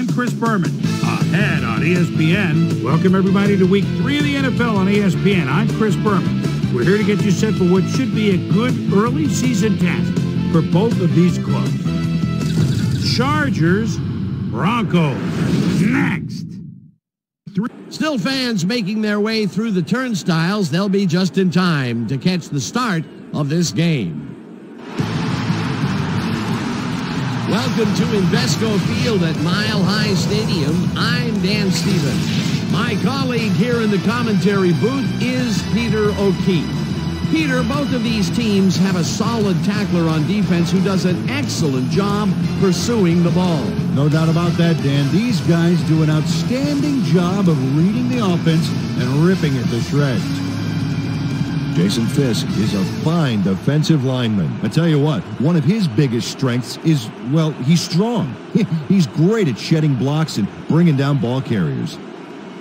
I'm Chris Berman, ahead on ESPN. Welcome everybody to Week 3 of the NFL on ESPN. I'm Chris Berman. We're here to get you set for what should be a good early season test for both of these clubs. Chargers, Broncos, next. Still fans making their way through the turnstiles. They'll be just in time to catch the start of this game. Welcome to Invesco Field at Mile High Stadium. I'm Dan Stevens. My colleague here in the commentary booth is Peter O'Keefe. Peter, both of these teams have a solid tackler on defense who does an excellent job pursuing the ball. No doubt about that, Dan. These guys do an outstanding job of reading the offense and ripping it to shreds. Jason Fisk is a fine defensive lineman. I tell you what, one of his biggest strengths is, well, he's strong. He's great at shedding blocks and bringing down ball carriers.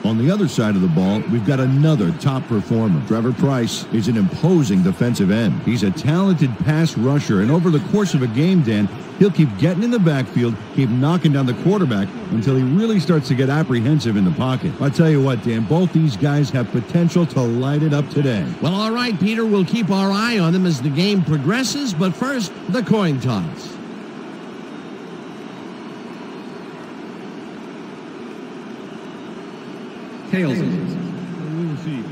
On the other side of the ball, we've got another top performer. Trevor Price is an imposing defensive end. He's a talented pass rusher, and over the course of a game, Dan, he'll keep getting in the backfield, keep knocking down the quarterback until he really starts to get apprehensive in the pocket. I tell you what, Dan, both these guys have potential to light it up today. Well, all right, Peter, we'll keep our eye on them as the game progresses, but first, the coin toss. Tails. We'll see.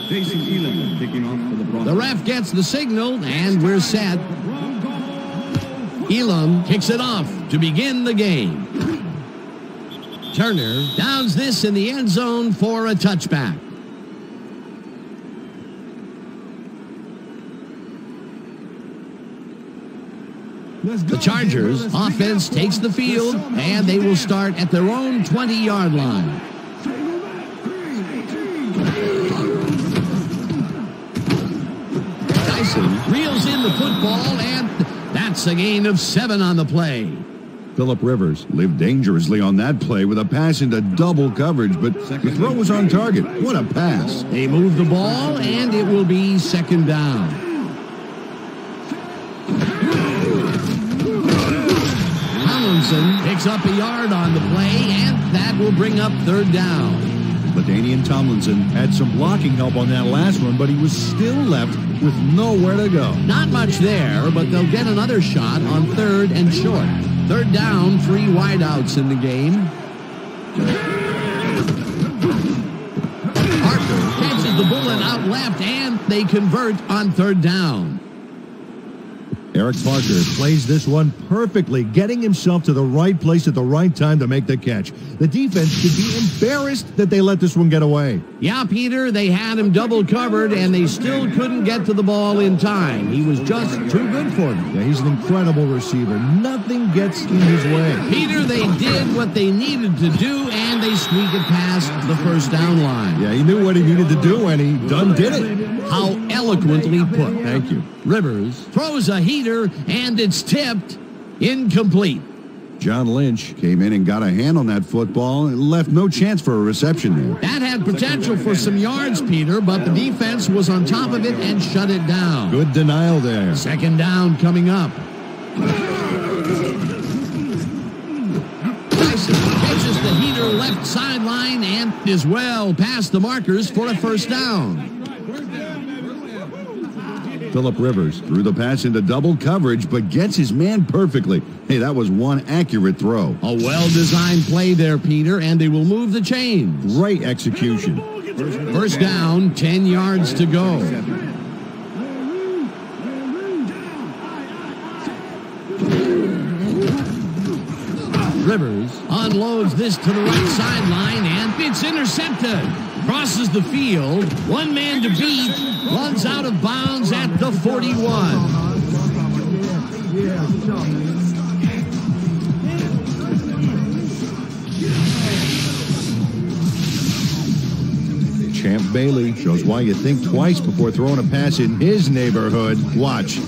Jason Elam kicking off for the Broncos. The ref gets the signal, and we're set. Elam kicks it off to begin the game. Turner downs this in the end zone for a touchback. The Chargers offense takes the field, and they will start at their own 20-yard line. Tyson reels in the football, and that's a gain of 7 on the play. Phillip Rivers lived dangerously on that play with a pass into double coverage, but the throw was on target. What a pass. They move the ball, and it will be second down. Tomlinson picks up a yard on the play, and that will bring up third down. LaDainian Tomlinson had some blocking help on that last one, but he was still left with nowhere to go. Not much there, but they'll get another shot on third and short. Third down, 3 wideouts in the game. Parker catches the bullet out left, and they convert on third down. Eric Parker plays this one perfectly, getting himself to the right place at the right time to make the catch. The defense should be embarrassed that they let this one get away. Yeah, Peter, they had him double covered, and they still couldn't get to the ball in time. He was just too good for them. Yeah, he's an incredible receiver. Nothing gets in his way. Peter, they did what they needed to do, and they sneak it past the first down line. Yeah, he knew what he needed to do, and he done did it. How eloquently put. Thank you. Rivers throws a heater, and it's tipped. Incomplete. John Lynch came in and got a hand on that football and left no chance for a reception there. That had potential for some yards, Peter, but the defense was on top of it and shut it down. Good denial there. Second down coming up. Tyson catches the heater left sideline and is well past the markers for a first down. Phillip Rivers threw the pass into double coverage, but gets his man perfectly. Hey, that was one accurate throw. A well-designed play there, Peter, and they will move the chains. Great execution. First down, 10 yards to go. Rivers unloads this to the right sideline, and it's intercepted. Crosses the field, one man to beat, runs out of bounds at the 41. Champ Bailey shows why you think twice before throwing a pass in his neighborhood. Watch.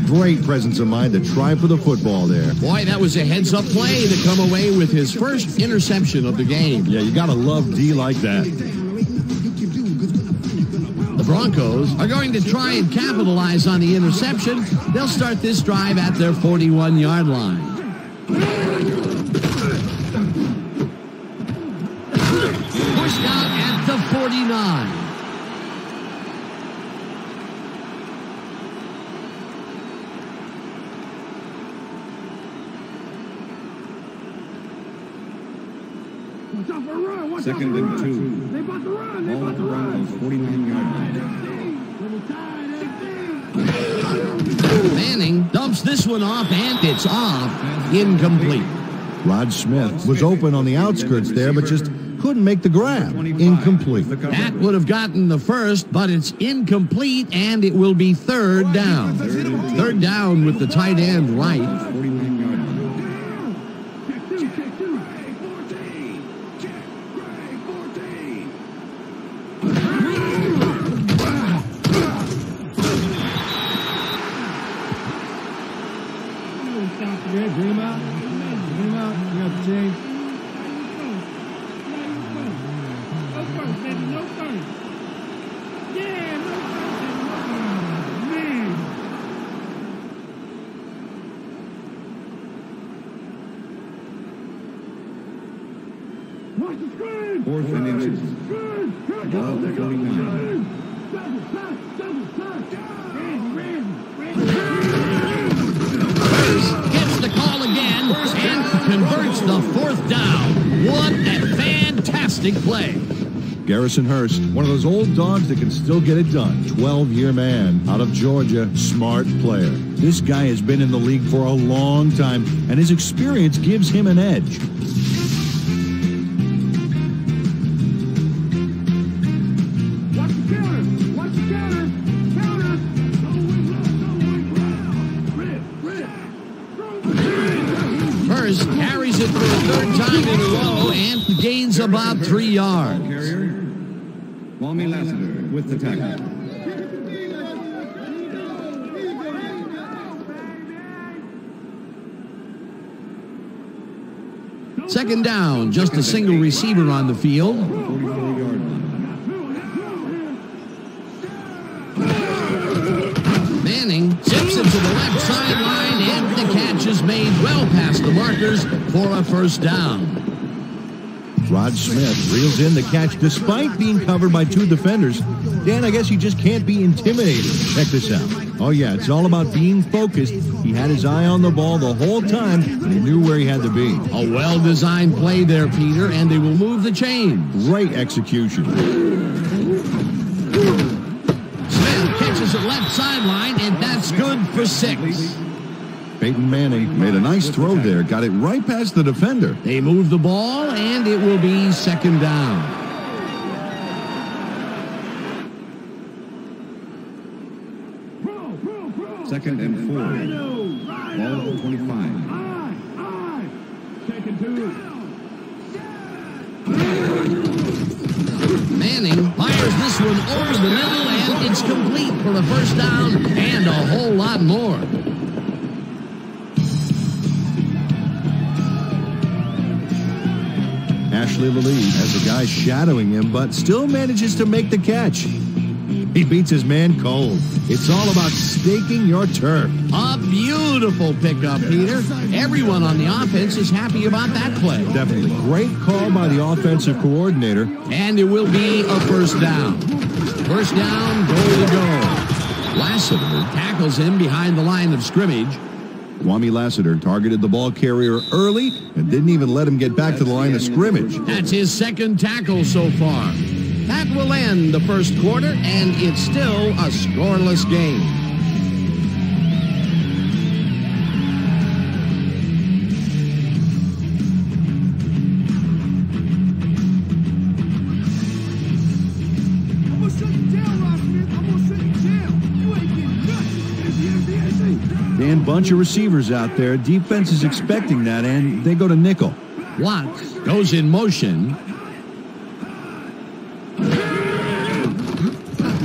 Great presence of mind to try for the football there. Boy, that was a heads-up play to come away with his first interception of the game. Yeah, you got to love D like that. The Broncos are going to try and capitalize on the interception. They'll start this drive at their 41-yard line. Pushed out at the 49. Second and 2. Ball at the Broncos 49-yard line. Manning dumps this one off, and it's off. Incomplete. Rod Smith was open on the outskirts there, but just couldn't make the grab. Incomplete. That would have gotten the first, but it's incomplete, and it will be third down. Third down with the tight end right. 49-yard line. Fourth and inches. Ball at the 49. Gets the call again and converts the fourth down. What a fantastic play. Garrison Hurst, one of those old dogs that can still get it done. 12-year man out of Georgia, smart player. This guy has been in the league for a long time, and his experience gives him an edge. Hurst carries it for a third time in a row and gains about 3 yards. Carrier, Kwame Lassiter with the tackle. Second down, just a single receiver on the field. 44-yard line. Manning zips it to the left sideline, and the catch is made well past the markers for a first down. Rod Smith reels in the catch despite being covered by 2 defenders. Dan, I guess you just can't be intimidated. Check this out. Oh, yeah, it's all about being focused. He had his eye on the ball the whole time, and he knew where he had to be. A well-designed play there, Peter, and they will move the chain. Great execution. Smith catches it left sideline, and that's good for 6. Peyton Manning made a nice throw there, got it right past the defender. They move the ball, and it will be second down. Second and 4. Ball at the 25. Manning fires this one over the middle, and it's complete for a first down and a whole lot more. Ashley Lalise has a guy shadowing him, but still manages to make the catch. He beats his man cold. It's all about staking your turf. A beautiful pickup, Peter. Everyone on the offense is happy about that play. Definitely a great call by the offensive coordinator. And it will be a first down. First down, goal to go. Lassiter tackles him behind the line of scrimmage. Kwame Lassiter targeted the ball carrier early and didn't even let him get back to the line of scrimmage. That's his second tackle so far. That will end the first quarter, and it's still a scoreless game. Dan, bunch of receivers out there. Defense is expecting that, and they go to nickel. Watts goes in motion.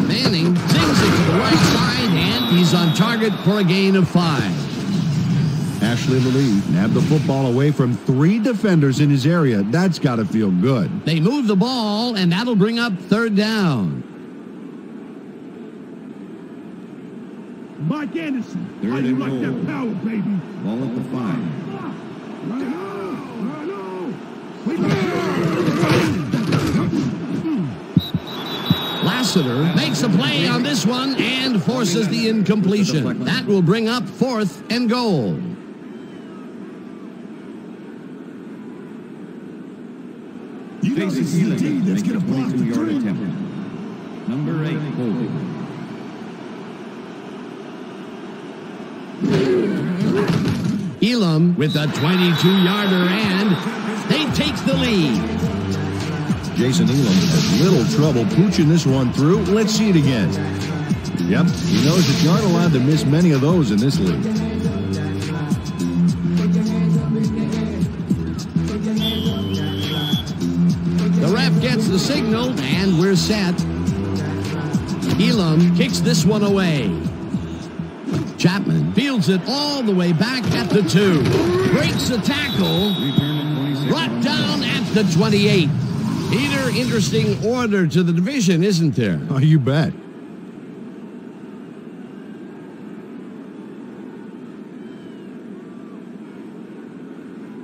Manning zings it to the right side, and he's He's on target for a gain of 5. Ashley Lee nabbed the football away from 3 defenders in his area. That's got to feel good. They move the ball, and that'll bring up 3rd down. Mike Anderson. Third How you and like goal. that power, baby? Ball at the 5. Lassiter makes a play on this one and forces the incompletion. That will bring up 4th and goal. You know this is the team that's going to block the 22-yard three. attempt. Number 8, holding. Elam with a 22-yarder, and they take the lead. Jason Elam has little trouble pooching this one through. Let's see it again. Yep, he knows that you aren't allowed to miss many of those in this league. The ref gets the signal, and we're set. Elam kicks this one away. Chapman fields it all the way back at the 2. Breaks the tackle. Brought down at the 28. Peter, interesting order to the division, isn't there? Oh, you bet.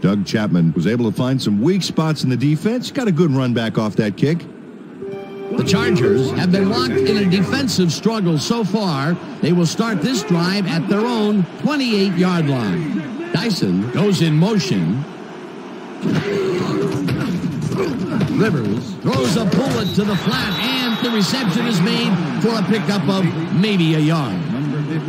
Doug Chapman was able to find some weak spots in the defense. Got a good run back off that kick. The Chargers have been locked in a defensive struggle so far. They will start this drive at their own 28-yard line. Dyson goes in motion. Rivers throws a bullet to the flat, and the reception is made for a pickup of maybe a yard.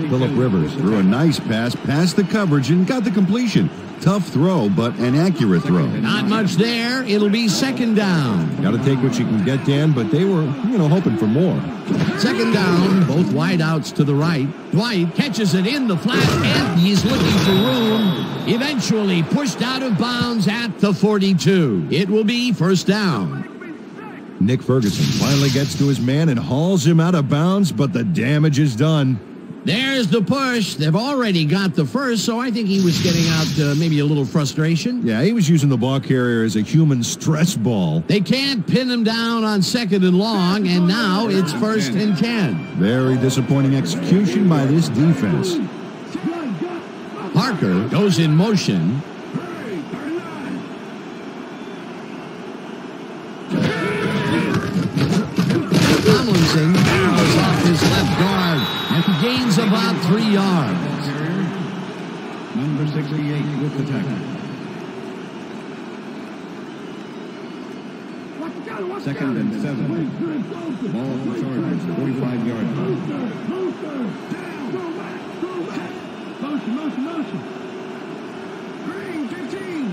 Phillip Rivers threw a nice pass past the coverage and got the completion. Tough throw, but an accurate throw. Not much there. It'll be 2nd down. Got to take what you can get, Dan, but they were, hoping for more. 2nd down, both wideouts to the right. Dwight catches it in the flat, and he's looking for room. Eventually pushed out of bounds at the 42. It will be 1st down. Nick Ferguson finally gets to his man and hauls him out of bounds, but the damage is done. There's the push. They've already got the first, so I think he was getting out maybe a little frustration. Yeah, he was using the ball carrier as a human stress ball. They can't pin him down on 2nd and long, and now it's 1st and 10. Very disappointing execution by this defense. Parker goes in motion. Tomlinson barrels off his left guard and gains about 3 yards. Number 68 with the tackle. 2nd and 7. Ball for Chargers, 45-yard line. Motion. Green, 15.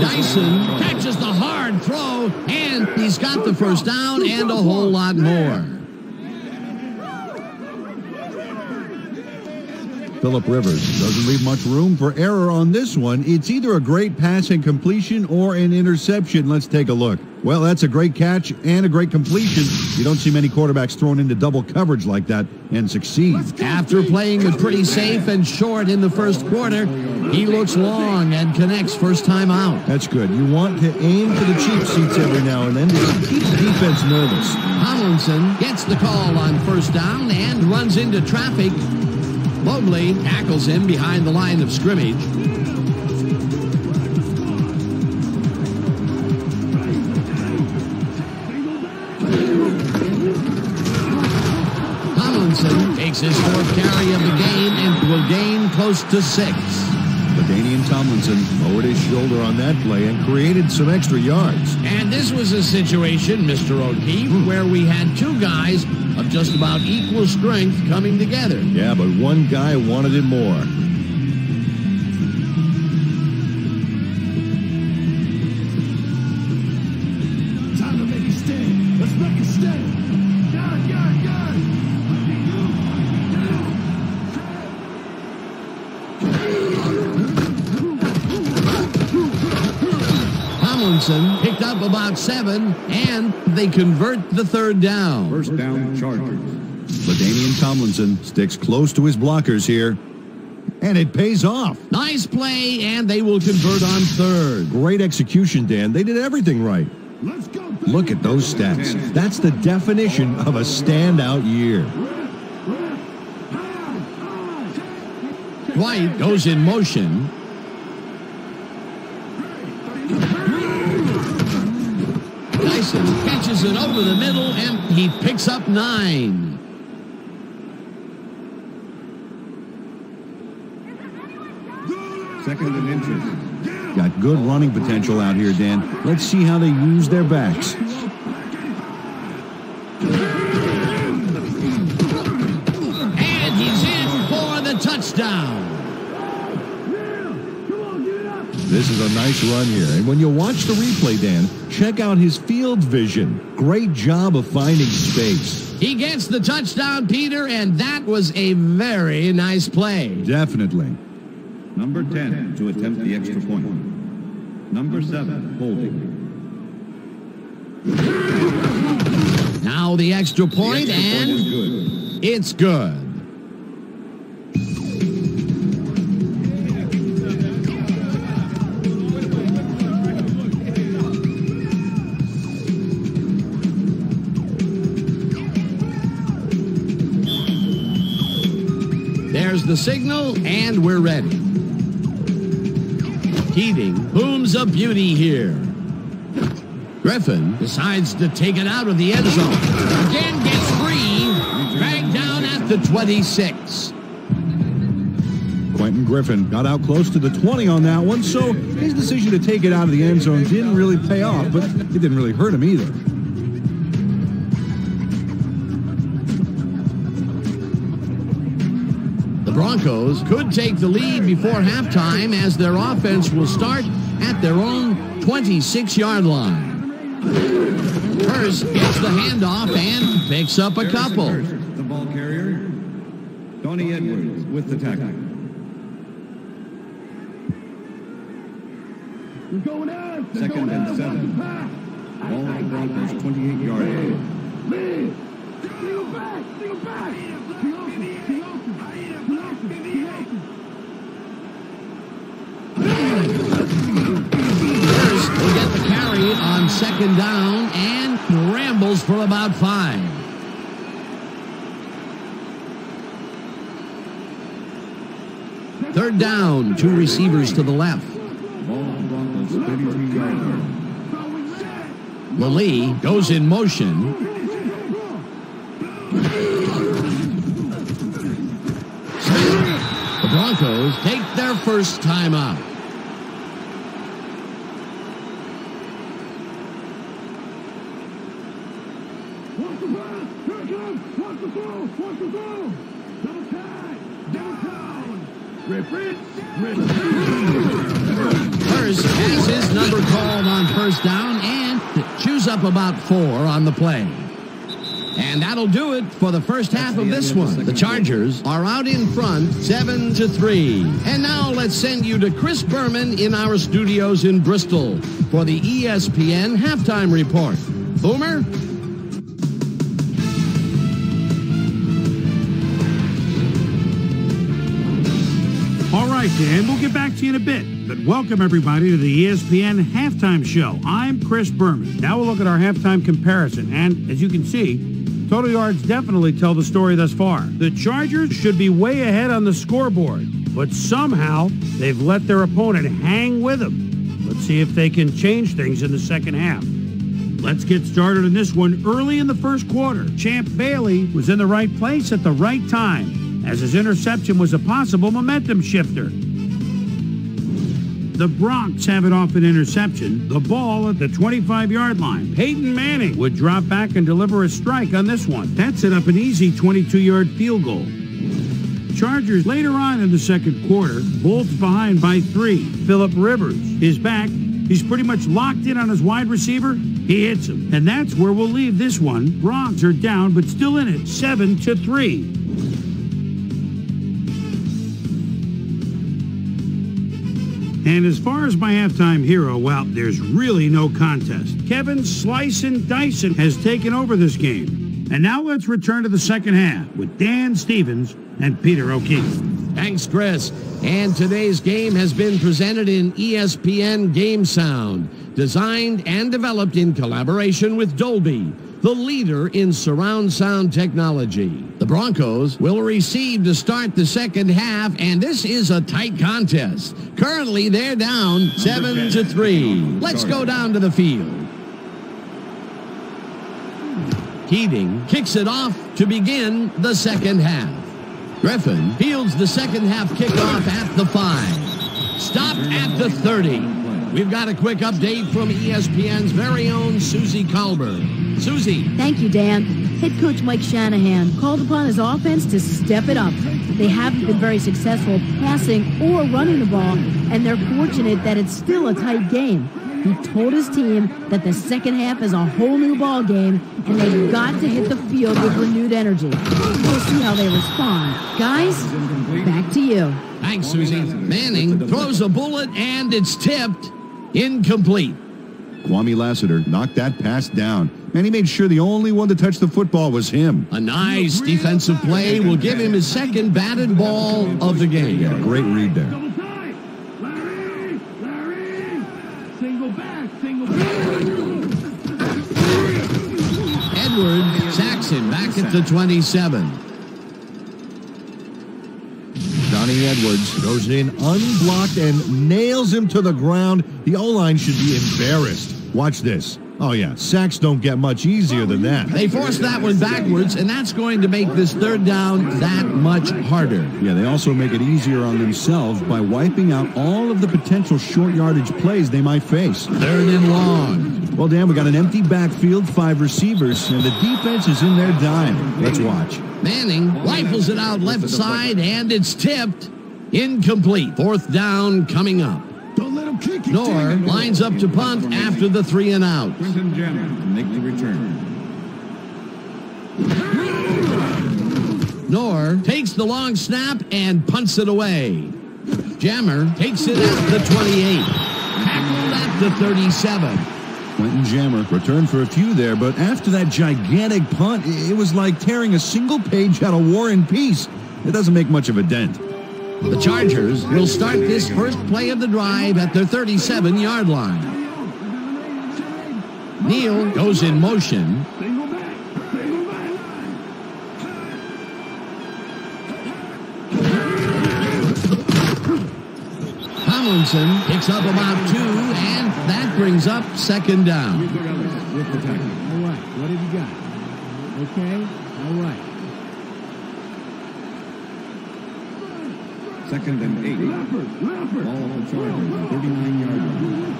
Dyson catches the hard throw, and he's got the 1st down and a whole lot more. Phillip Rivers doesn't leave much room for error on this one. It's either a great passing completion or an interception. Let's take a look. Well, that's a great catch and a great completion. You don't see many quarterbacks thrown into double coverage like that and succeed. After playing it pretty safe and short in the 1st quarter, he looks long and connects 1st time out. That's good. You want to aim for the cheap seats every now and then to keep the defense nervous. Tomlinson gets the call on 1st down and runs into traffic. Mobley tackles him behind the line of scrimmage. Tomlinson takes his 4th carry of the game and will gain close to 6. LaDainian Tomlinson lowered his shoulder on that play and created some extra yards. And this was a situation, Mr. O'Keefe, where we had 2 guys of just about equal strength coming together. Yeah, but one guy wanted it more. Time to make a stand. Let's make a stand. Got it. Tomlinson picked picked up about 7, and they convert the third down. First down, Chargers. LaDainian Tomlinson sticks close to his blockers here, and it pays off. Nice play, and they will convert on third. Great execution, Dan. They did everything right. Look at those stats. That's the definition of a standout year. Dwight goes in motion. Dyson catches it over the middle, and he picks up 9. Second and inches. Got good running potential out here, Dan. Let's see how they use their backs. And he's in for the touchdown. This is a nice run here. And when you watch the replay, Dan, check out his field vision. Great job of finding space. He gets the touchdown, Peter, and that was a very nice play. Definitely. Number 10 to attempt the extra point. Number 7, holding. Now the extra point, and it's good. There's the signal, and we're ready. Keating booms a beauty here. Griffin decides to take it out of the end zone. Again gets free. Dragged down at the 26. Quentin Griffin got out close to the 20 on that one, so his decision to take it out of the end zone didn't really pay off, but it didn't really hurt him either. The Broncos could take the lead before halftime as their offense will start at their own 26-yard line. Hurst gets the handoff and picks up a couple. The ball carrier, Donnie Edwards with the tackle. Second and 7. Ball at the Broncos 28-yard line. Hurst will get the carry on second down and rambles for about 5. Third down, 2 receivers to the left. Ball at the Broncos 33-yard line. Lally goes in motion. The Broncos take their first time out. Hurst has his number called on first down and chews up about 4 on the play. And that'll do it for the first half of this one. The Chargers are out in front 7-3. And now let's send you to Chris Berman in our studios in Bristol for the ESPN halftime report. Boomer? All right, Dan, we'll get back to you in a bit. But welcome, everybody, to the ESPN Halftime Show. I'm Chris Berman. Now we'll look at our halftime comparison. And as you can see, total yards definitely tell the story thus far. The Chargers should be way ahead on the scoreboard, but somehow they've let their opponent hang with them. Let's see if they can change things in the second half. Let's get started on this one early in the first quarter. Champ Bailey was in the right place at the right time, as his interception was a possible momentum shifter. The Bronx have it off an interception. The ball at the 25-yard line. Peyton Manning would drop back and deliver a strike on this one. That set up an easy 22-yard field goal. Chargers later on in the second quarter, Bolts behind by 3. Phillip Rivers is back. He's pretty much locked in on his wide receiver. He hits him. And that's where we'll leave this one. Bronx are down, but still in it, 7-3. And as far as my halftime hero, well, there's really no contest. Kevin Slice and Dyson has taken over this game. And now let's return to the second half with Dan Stevens and Peter O'Keefe. Thanks, Chris. And today's game has been presented in ESPN Game Sound, designed and developed in collaboration with Dolby, the leader in surround sound technology. The Broncos will receive to start the second half, and this is a tight contest. Currently, they're down 7-3. Let's go down to the field. Keating kicks it off to begin the second half. Griffin fields the second half kickoff at the 5. Stopped at the 30. We've got a quick update from ESPN's very own Susie Colbert. Susie. Thank you, Dan. Head coach Mike Shanahan called upon his offense to step it up. They haven't been very successful passing or running the ball, and they're fortunate that it's still a tight game. He told his team that the second half is a whole new ball game, and they've got to hit the field with renewed energy. We'll see how they respond. Guys, back to you. Thanks, Susie. Manning throws a bullet, and it's tipped. Incomplete. Kwame Lassiter knocked that pass down, and he made sure the only one to touch the football was him. A nice defensive play will give him his second batted ball of the game. Yeah, great read there. Edwards sacks him back at the 27. Johnny Edwards goes in unblocked and nails him to the ground. The O-line should be embarrassed. Watch this. Oh, yeah, sacks don't get much easier than that. They forced that one backwards, and that's going to make this third down that much harder. Yeah, they also make it easier on themselves by wiping out all of the potential short yardage plays they might face. Third and long. Well, Dan, we got an empty backfield, 5 receivers, and the defense is in their dime. Let's watch. Manning rifles it out left side, and it's tipped. Incomplete. Fourth down coming up. Knorr lines up to punt after the 3 and out. Quentin Jammer to make the return. Knorr takes the long snap and punts it away. Jammer takes it at the 28. Tackled at the 37. Quentin Jammer returned for a few there, but after that gigantic punt, it was like tearing a single page out of War and Peace. It doesn't make much of a dent. The Chargers will start this first play of the drive at their 37-yard line. Neal goes in motion. Tomlinson picks up about 2, and that brings up second down. With the tackle. All right, what have you got? Okay, all right. Second and 8. Ball for Chargers, 39-yard line.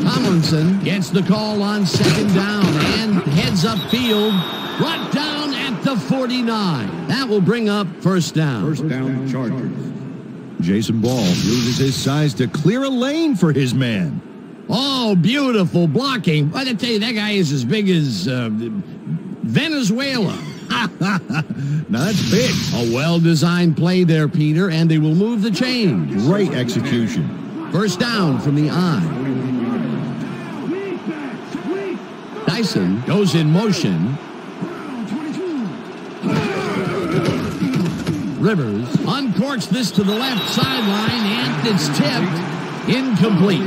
Tomlinson gets the call on second down and heads upfield, brought down at the 49. That will bring up first down. First down, Chargers. Jason Ball uses his size to clear a lane for his man. Oh, beautiful blocking. But I tell you, that guy is as big as Venezuela. Now that's big. A well-designed play there, Peter, and they will move the chains. Great execution. First down from the eye. Dyson goes in motion. Rivers uncorks this to the left sideline, and it's tipped. Incomplete.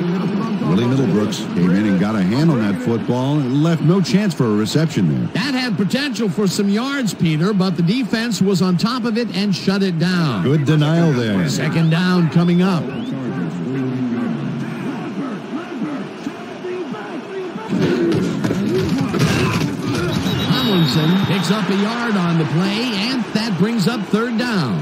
Willie Middlebrooks came in and got a hand on that football and left no chance for a reception there. That had potential for some yards, Peter, but the defense was on top of it and shut it down. Good denial there. Second down coming up. Tomlinson picks up a yard on the play, and that brings up third down.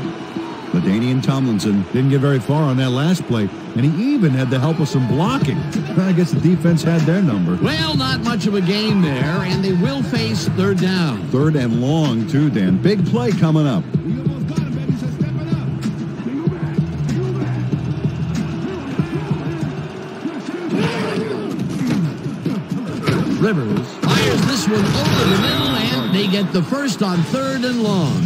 LaDainian Tomlinson didn't get very far on that last play, and he even had the help of some blocking. I guess the defense had their number. Well, not much of a gain there, and they will face third down. Third and long, too, Dan. Big play coming up. Rivers fires this one over the middle, and they get the first on third and long.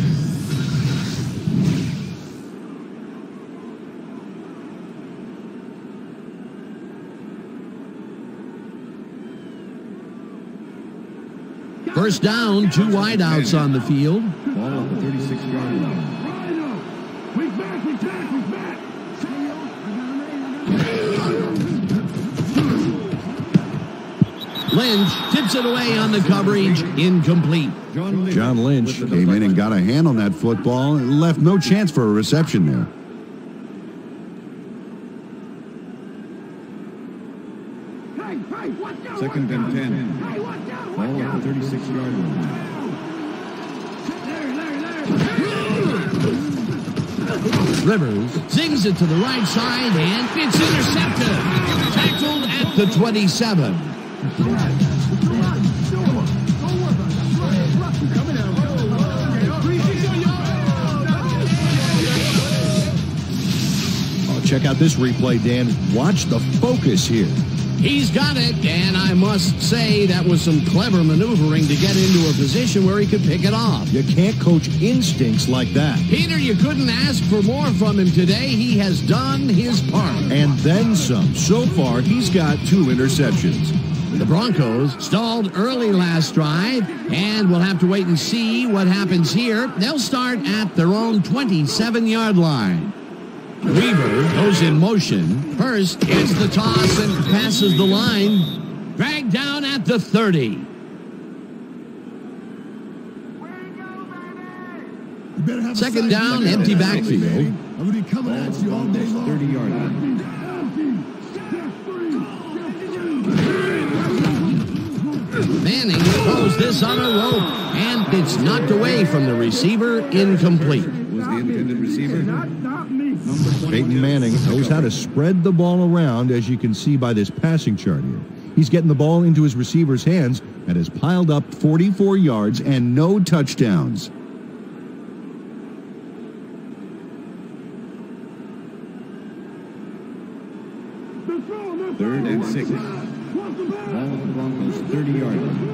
First down, 2 wideouts on the field. Ball at the 36-yard line. Lynch tips it away on the coverage, incomplete. John Lynch came in and got a hand on that football and left no chance for a reception there. Second and 10. Ball at the 36-yard line. Rivers zings it to the right side, and it's intercepted. Tackled at the 27. Oh, check out this replay, Dan. Watch the focus here. He's got it, and I must say that was some clever maneuvering to get into a position where he could pick it off. You can't coach instincts like that. Peter, you couldn't ask for more from him today. He has done his part. And then some. So far, he's got 2 interceptions. The Broncos stalled early last drive, and we'll have to wait and see what happens here. They'll start at their own 27-yard line. Weaver goes in motion. First gets the toss and passes the line. Dragged down at the 30. Second down, empty backfield. I'm going to be coming at you all day long. 30-yard line. Manning throws this on a rope, and it's knocked away from the receiver, incomplete. Was the intended receiver? Peyton Manning knows how to spread the ball around, as you can see by this passing chart here. He's getting the ball into his receiver's hands and has piled up 44 yards and no touchdowns. Third and 6. Ball at the Broncos 30-yard line.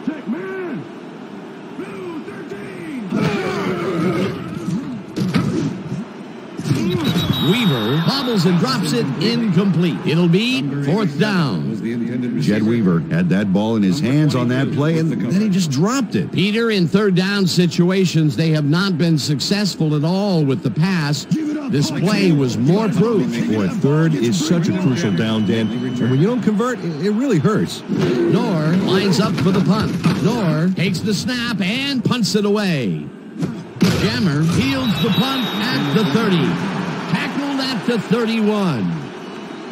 Check man. Weaver bobbles and drops it, incomplete. It'll be 4th down. Jed Weaver had that ball in his hands on that play, and then he just dropped it. Peter, in 3rd down situations, they have not been successful at all with the pass. This play was more proof. Boy, 3rd is such a crucial down, Dan. And when you don't convert, it really hurts. Nor lines up for the punt. Nor takes the snap and punts it away. Jammer fields the punt at the 30. Tackled at the 31.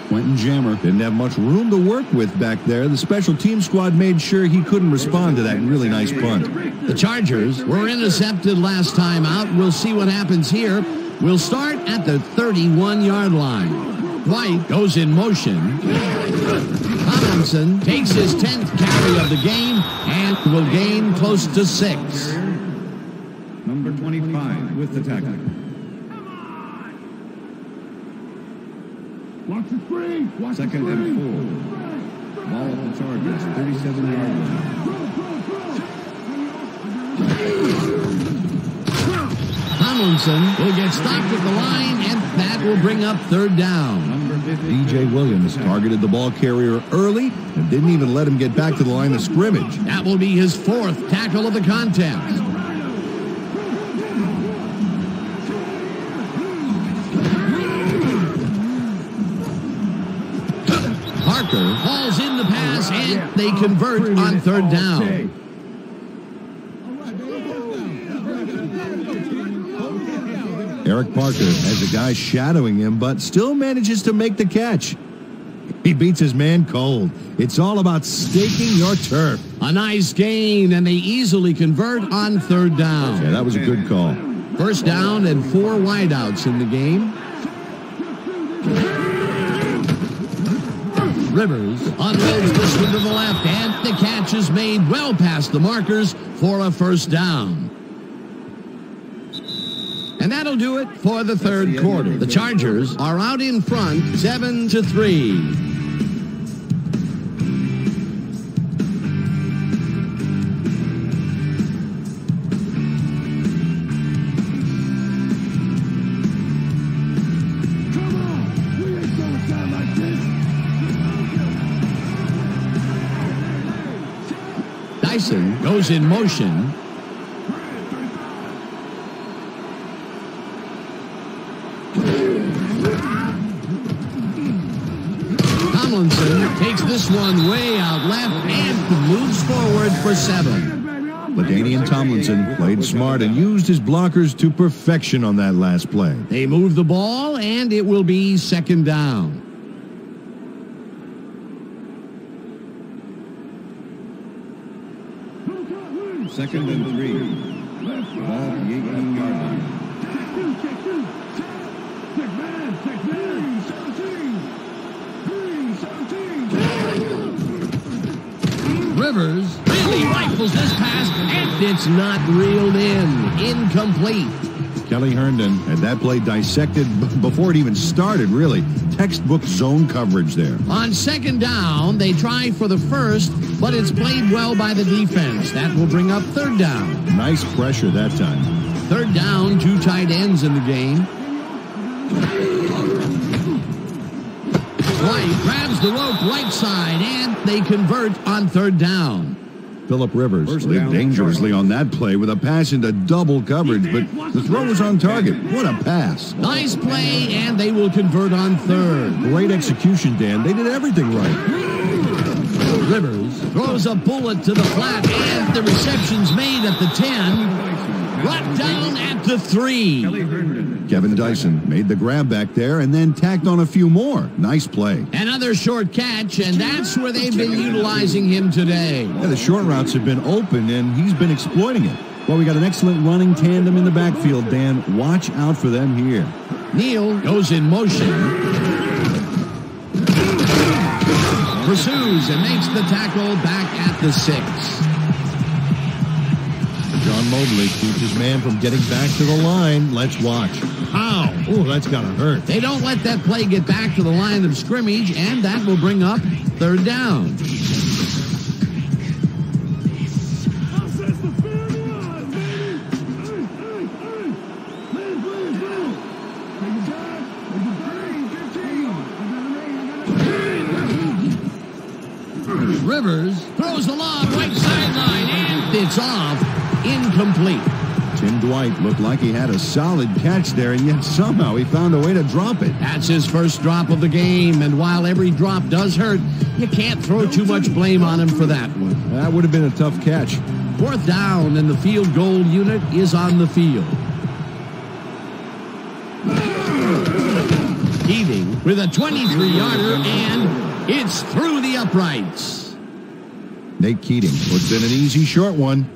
Quentin Jammer didn't have much room to work with back there. The special team squad made sure he couldn't respond to that really nice punt. The Chargers were intercepted last time out. We'll see what happens here. We'll start at the 31-yard line. White goes in motion. Tomlinson takes his 10th carry of the game and will gain close to 6. Number 25 with the tackle. Second and 4. Ball at the Chargers, 37-yard line. Tomlinson will get stopped at the line, and that will bring up 3rd down. DJ Williams targeted the ball carrier early and didn't even let him get back to the line of scrimmage. That will be his 4th tackle of the contest. Parker hauls in the pass, and they convert on 3rd down. Eric Parker has a guy shadowing him, but still manages to make the catch. He beats his man cold. It's all about staking your turf. A nice gain, and they easily convert on 3rd down. Yeah, that was a good call. 1st down and 4 wideouts in the game. Rivers unloads this one to the left, and the catch is made well past the markers for a 1st down. And that'll do it for the 3rd quarter. The Chargers are out in front, 7-3. Dyson goes in motion. Tomlinson takes this one way out left and moves forward for 7. LaDainian Tomlinson played smart and used his blockers to perfection on that last play. They move the ball, and it will be 2nd down. Second and 3. Ball 18-yard line. Rivers really rifles this pass, and it's not reeled in. Incomplete. Kelly Herndon had that play dissected before it even started, really. Textbook zone coverage there. On 2nd down, they try for the first, but it's played well by the defense. That will bring up 3rd down. Nice pressure that time. 3rd down, 2 tight ends in the game. White grabs the rope right side, and they convert on 3rd down. Phillip Rivers lived dangerously on that play with a pass into double coverage, but the throw was on target. What a pass. Nice play, and they will convert on 3rd. Great execution, Dan. They did everything right. Rivers throws a bullet to the flat, and the reception's made at the 10. Brought down at the 3. Kevin Dyson made the grab back there and then tacked on a few more. Nice play. Another short catch, and that's where they've been utilizing him today. Yeah, the short routes have been open, and he's been exploiting it. Well, we got an excellent running tandem in the backfield, Dan. Watch out for them here. Neal goes in motion. Pursues and makes the tackle back at the 6. John Mobley keeps his man from getting back to the line. Let's watch. Ow! Oh, that's got to hurt. They don't let that play get back to the line of scrimmage, and that will bring up 3rd down. Rivers throws the long right sideline, and it's off. Incomplete. Tim Dwight looked like he had a solid catch there, and yet somehow he found a way to drop it. That's his first drop of the game, and while every drop does hurt, you can't throw too much blame on him for that one. That would have been a tough catch. 4th down, and the field goal unit is on the field. Keating with a 23-yarder, and it's through the uprights. Nate Keating puts in an easy short one.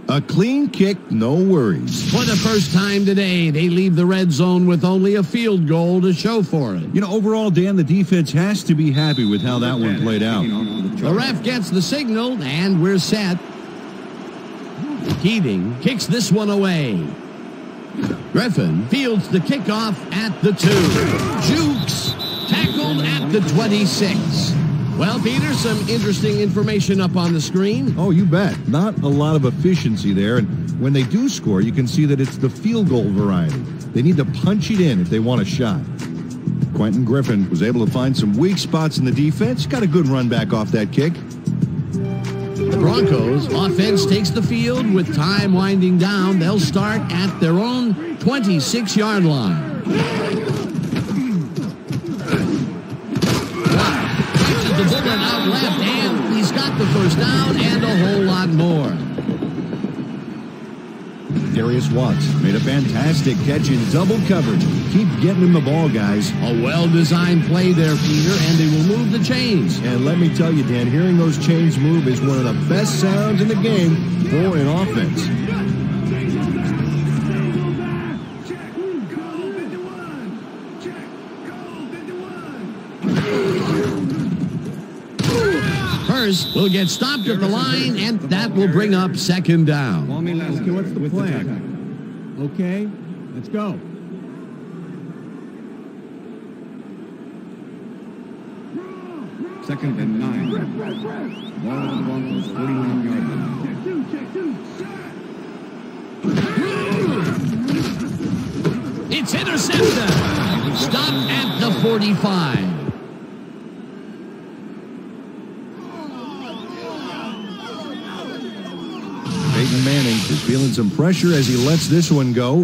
A clean kick, no worries. For the first time today, they leave the red zone with only a field goal to show for it. You know, overall, Dan, the defense has to be happy with how that one played out. The ref gets the signal, and we're set. Keating kicks this one away. Griffin fields the kickoff at the 2. Jukes tackled at the 26. Well, Peter, some interesting information up on the screen. Oh, you bet. Not a lot of efficiency there, and when they do score, you can see that it's the field goal variety. They need to punch it in if they want a shot. Quentin Griffin was able to find some weak spots in the defense. Got a good run back off that kick. The Broncos offense takes the field with time winding down. They'll start at their own 26-yard line. The bullet out left, and he's got the first down and a whole lot more. Darius Watts made a fantastic catch in double coverage. Keep getting him the ball, guys. A well-designed play there, Peter, and they will move the chains. And let me tell you, Dan, hearing those chains move is one of the best sounds in the game for an offense. Will get stopped at the line, and that will bring up 2nd down. Okay, what's the plan? Okay, let's go. Second and 9. Ball on the Broncos, 41-yard line. It's intercepted. Stopped at the 45. Peyton Manning is feeling some pressure as he lets this one go,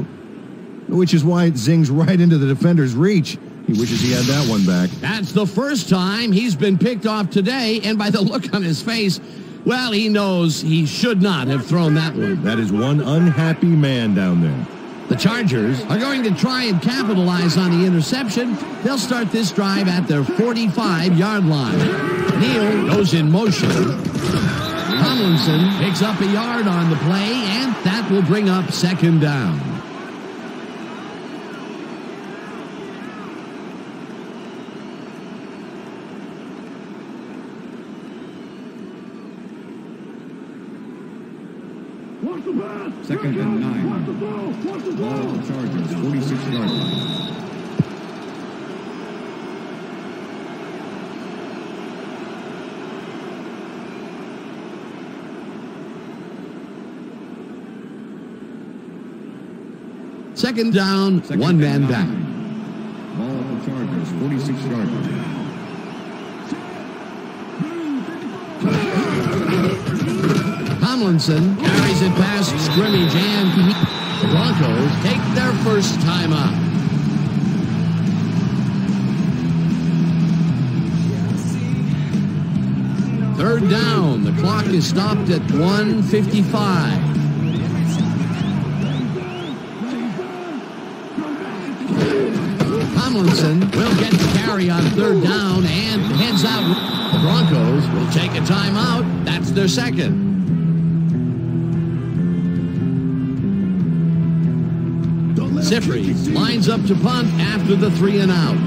which is why it zings right into the defender's reach. He wishes he had that one back. That's the first time he's been picked off today, and by the look on his face, well, he knows he should not have thrown that one. That is one unhappy man down there. The Chargers are going to try and capitalize on the interception. They'll start this drive at their 45-yard line. Neal goes in motion. Tomlinson picks up a yard on the play, and that will bring up second down. Second and 9. Ball at the Chargers, 46-yard line. Second down, one man back. Ball at the Chargers, 46-yard line. Tomlinson carries it past scrimmage, and the Broncos take their first timeout. Third down. The clock is stopped at 1:55. Tomlinson will get the carry on third down and heads out. The Broncos will take a timeout. That's their second. Sifri lines up to punt after the 3 and out.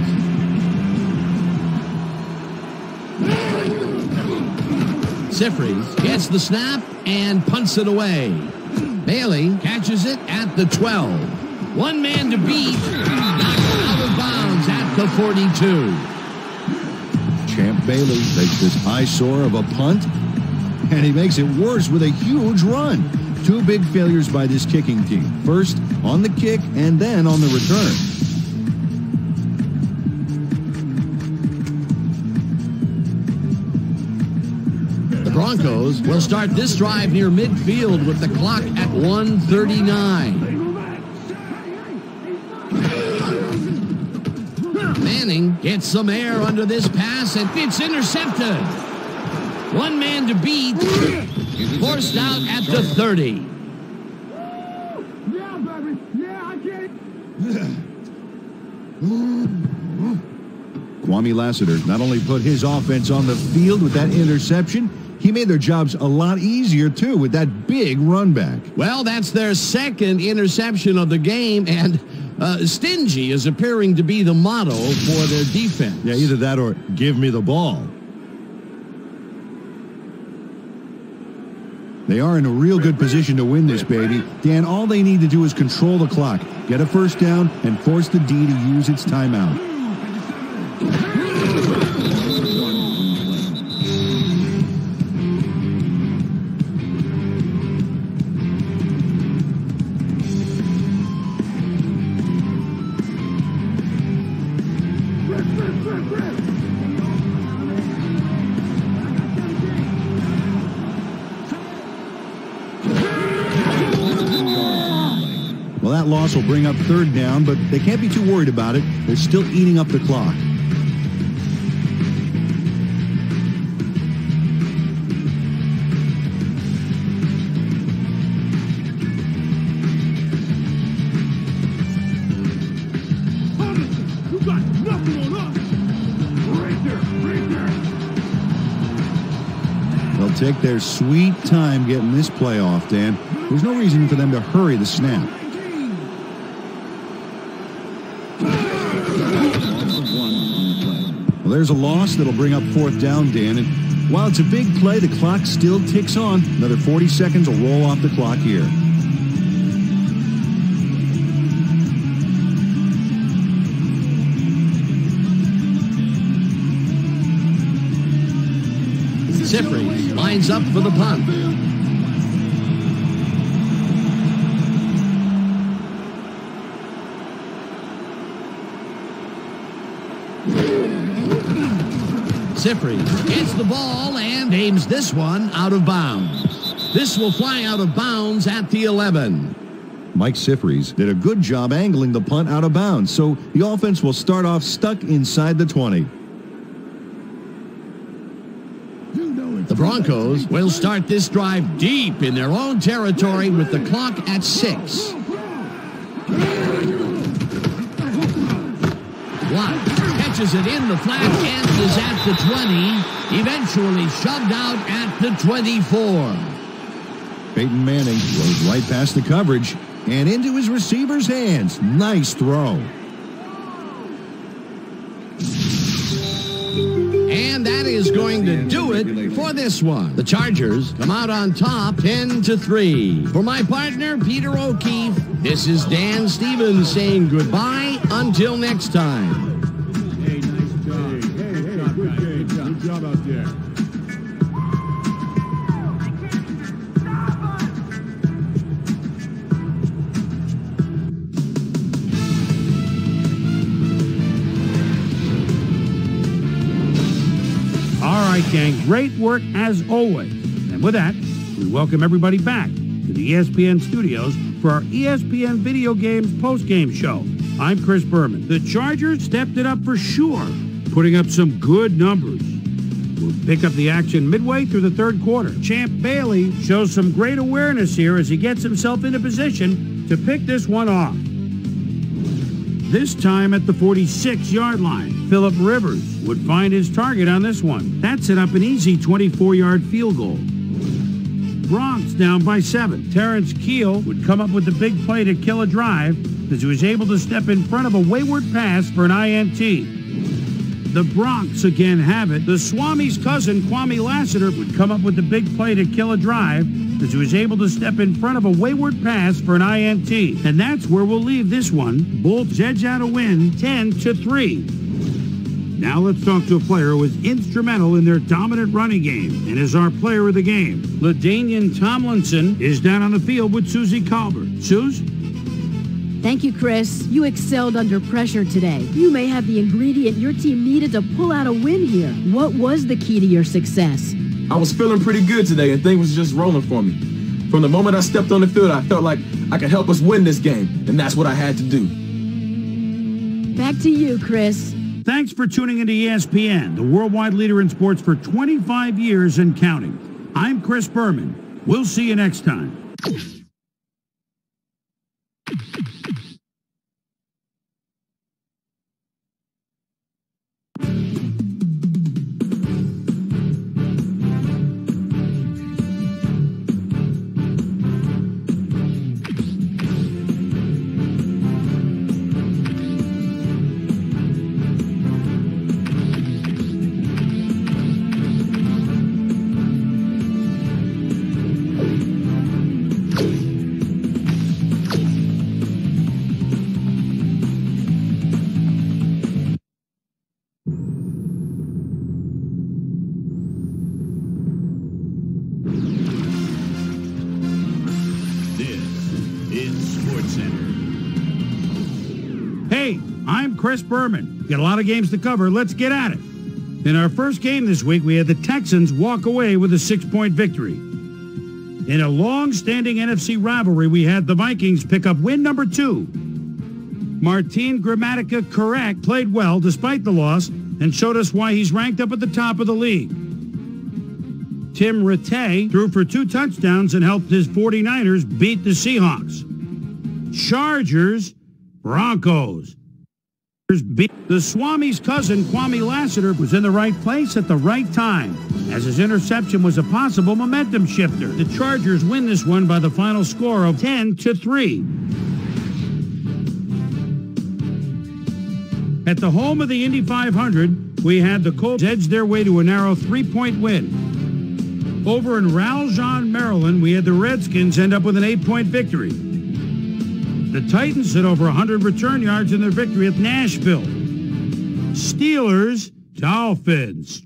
Sifri gets the snap and punts it away. Bailey catches it at the 12. One man to beat. Knocked out of bounds at the 42. Champ Bailey takes this eyesore of a punt, and he makes it worse with a huge run. 2 big failures by this kicking team. First on the kick and then on the return. The Broncos will start this drive near midfield with the clock at 1:39. Manning gets some air under this pass, and it's intercepted. One man to beat. Forced out at the 30. Yeah, baby. Yeah, I get it. Kwame Lassiter not only put his offense on the field with that interception, he made their jobs a lot easier, too, with that big run back. Well, that's their second interception of the game, and stingy is appearing to be the motto for their defense. Yeah, either that or give me the ball. They are in a real good position to win this, baby. Dan, all they need to do is control the clock, get a first down, and force the D to use its timeout. Well, that loss will bring up third down, but they can't be too worried about it. They're still eating up the clock. You got nothing on us. Right there. They'll take their sweet time getting this play off, Dan. There's no reason for them to hurry the snap. Well, there's a loss that'll bring up fourth down, Dan. And while it's a big play, the clock still ticks on. Another 40 seconds will roll off the clock here. Sifri lines up for the punt. Sifri gets the ball and aims this one out of bounds. This will fly out of bounds at the 11. Mike Sifries did a good job angling the punt out of bounds, so the offense will start off stuck inside the 20. The Broncos will start this drive deep in their own territory with the clock at 6. Watt catches it in the flat and is at the 20, eventually shoved out at the 24. Peyton Manning goes right past the coverage and into his receiver's hands. Nice throw. And that is going to do it for this one. The Chargers come out on top 10-3. For my partner, Peter O'Keefe, this is Dan Stevens saying goodbye until next time. Hey, nice job. Hey, good job out there. All right, gang, great work as always. And with that, we welcome everybody back to the ESPN studios for our ESPN Video Games post-game show. I'm Chris Berman. The Chargers stepped it up for sure, putting up some good numbers. We'll pick up the action midway through the third quarter. Champ Bailey shows some great awareness here as he gets himself into position to pick this one off. This time at the 46-yard line, Phillip Rivers would find his target on this one. That set up an easy 24-yard field goal. Bronx down by 7. Terrence Keel would come up with the big play to kill a drive as he was able to step in front of a wayward pass for an INT. The Bronx again have it. The Swami's cousin, Kwame Lassiter, would come up with the big play to kill a drive as he was able to step in front of a wayward pass for an INT. And that's where we'll leave this one. Bolts edge out a win 10-3. Now let's talk to a player who was instrumental in their dominant running game and is our player of the game. LaDainian Tomlinson is down on the field with Susie Colbert. Suze? Thank you, Chris. You excelled under pressure today. You may have the ingredient your team needed to pull out a win here. What was the key to your success? I was feeling pretty good today, and things was just rolling for me. From the moment I stepped on the field, I felt like I could help us win this game, and that's what I had to do. Back to you, Chris. Thanks for tuning into ESPN, the worldwide leader in sports for 25 years and counting. I'm Chris Berman. We'll see you next time. Chris Berman. Got a lot of games to cover. Let's get at it. In our first game this week, we had the Texans walk away with a 6-point victory. In a long-standing NFC rivalry, we had the Vikings pick up win number 2. Martin Gramatica Correct played well despite the loss and showed us why he's ranked up at the top of the league. Tim Rattay threw for 2 touchdowns and helped his 49ers beat the Seahawks. Chargers, Broncos. The Swami's cousin, Kwame Lassiter, was in the right place at the right time, as his interception was a possible momentum shifter. The Chargers win this one by the final score of 10-3. At the home of the Indy 500, we had the Colts edge their way to a narrow 3-point win. Over in Raljean, Maryland, we had the Redskins end up with an 8-point victory. The Titans had over 100 return yards in their victory at Nashville. Steelers, Dolphins.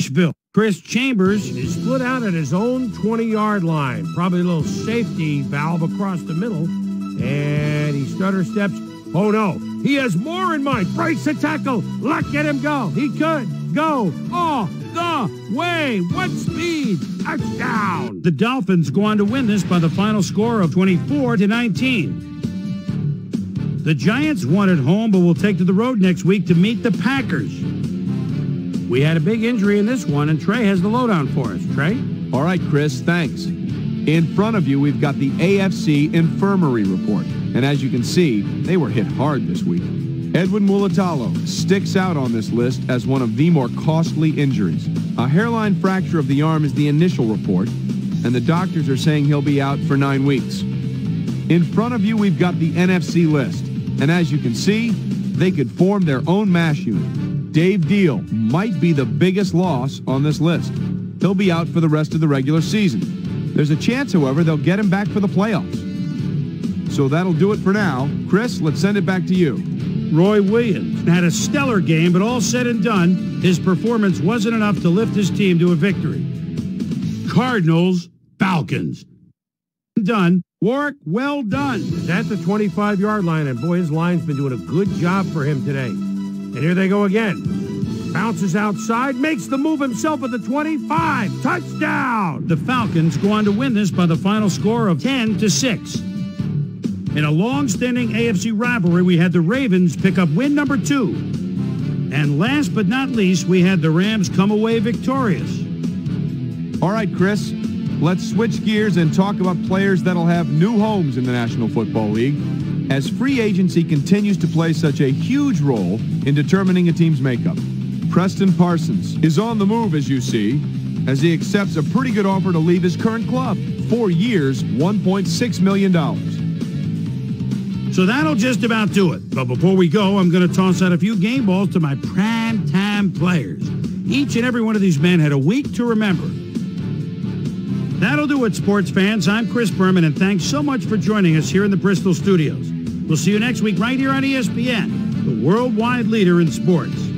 Nashville. Chris Chambers is split out at his own 20-yard line. Probably a little safety valve across the middle. And he stutter steps. Oh, no. He has more in mind. Breaks the tackle. Let him go. He could go all the way. What speed? Touchdown. down. The Dolphins go on to win this by the final score of 24-19. The Giants won at home, but will take to the road next week to meet the Packers. We had a big injury in this one, and Trey has the lowdown for us. Trey? All right, Chris, thanks. In front of you, we've got the AFC Infirmary Report. And as you can see, they were hit hard this week. Edwin Mulatalo sticks out on this list as one of the more costly injuries. A hairline fracture of the arm is the initial report, and the doctors are saying he'll be out for 9 weeks. In front of you, we've got the NFC list. And as you can see, they could form their own mash unit. Dave Deal might be the biggest loss on this list. He'll be out for the rest of the regular season. There's a chance, however, they'll get him back for the playoffs. So that'll do it for now. Chris, let's send it back to you. Roy Williams had a stellar game, but all said and done, his performance wasn't enough to lift his team to a victory. Cardinals, Falcons. Done. Warwick, well done. He's at the 25-yard line, and boy, his line's been doing a good job for him today. And here they go again. Bounces outside, makes the move himself at the 25. Touchdown! The Falcons go on to win this by the final score of 10-6. In a long-standing AFC rivalry, we had the Ravens pick up win number 2. And last but not least, we had the Rams come away victorious. All right, Chris, let's switch gears and talk about players that'll have new homes in the National Football League, as free agency continues to play such a huge role in determining a team's makeup. Preston Parsons is on the move, as you see, as he accepts a pretty good offer to leave his current club. 4 years, $1.6 million. So that'll just about do it. But before we go, I'm going to toss out a few game balls to my prime-time players. Each and every one of these men had a week to remember. That'll do it, sports fans. I'm Chris Berman, and thanks so much for joining us here in the Bristol studios. We'll see you next week right here on ESPN, the worldwide leader in sports.